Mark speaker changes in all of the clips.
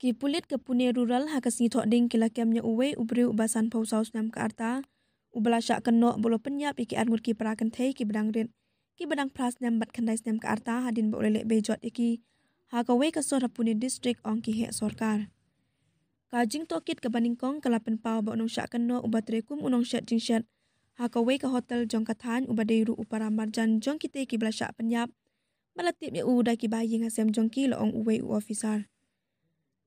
Speaker 1: Ki pulit ke Pune rural hakasni thok ding kila kemnya uwe ubri ubasan pausaus nam ke arta ubala syak kenok bolo penyap iki arngut ki perakan thei ki bedang rit ki bedang pras nam bat khandai nam ke arta hadin ba olele bejot iki hakawe ka sor Pune district ong ki hek sorkar kajing tokit ke baningkong kalapen pau ba unong syak kenok ubatre kum unong syat jing syat hakawe ka hotel jong kathan ubadeiru upara marjan jong kite ki bala syak penyap balatip ya uda ki bayi ngasem jong ki lo ong uwe u officer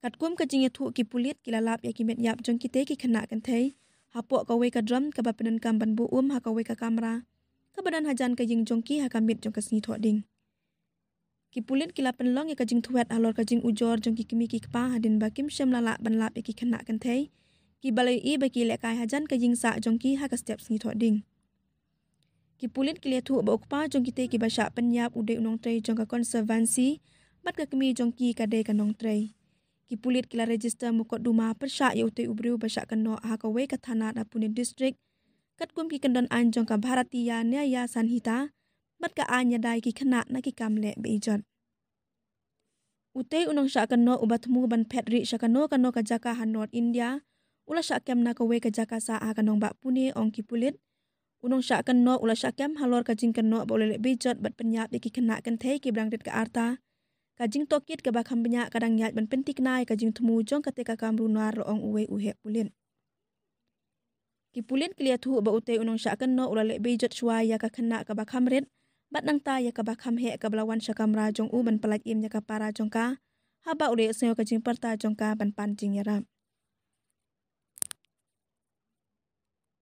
Speaker 1: Katkum ka jing thu ki pulit kilalap ya ki met yap jong kite ki khana kan thei hapok ka we ka drum ka bapenan kam ban bu ha ka we ka kamera ka badan hajan ka jing jong ki ha ka mit jong ka sni tho ding ki pulit kilapen long ya ka jing thuat alor ka jing ujor jong ki kimi ki kpa hadin ba kim shem lala ban lap ya ki khana kan thei ki balai i ba ki le kai hajan ka jing sa jong ki ha ka step sni tho ding ki pulit ki le thu ba ukpa jong kite ki ba sha penyap ude unong trei jong ka conservancy bat ka kimi jong ki ka de ka nong trei Ki pulit kila register mukot duma persyak ya utai ubriu basyak kenok hakawe ka thana da Pune district kat kum ki kendon anjong ka Bharatiya Nyaya Sanhita bat ka anya dai ki khana na ki kamle be ijot utai unong syak kenok ubat mu ban phetri syakano kano ka jaka han North India ula syak kem na ka we ka jaka sa ha kanong ba Pune ong ki pulit unong syak kenok ula syak kem halor ka jing kenok ba olele be ijot bat penyap ki khana kan thei ki brang rit ka arta Kajing tokit ke bakam banyak kadang nyat ban pentik nai kajing temu jong ketika kamru nar ong uwe uhe pulit. Ki pulit kelia thu ba utai unong syak kenok ula lek bejot shwa ya ka khana ka bakam rit bat nang ta ya ka bakam he ka belawan syakamra jong u ban pelat im ya ka para jong ka haba ule seo kajing perta jong ka ban pancing ya rap.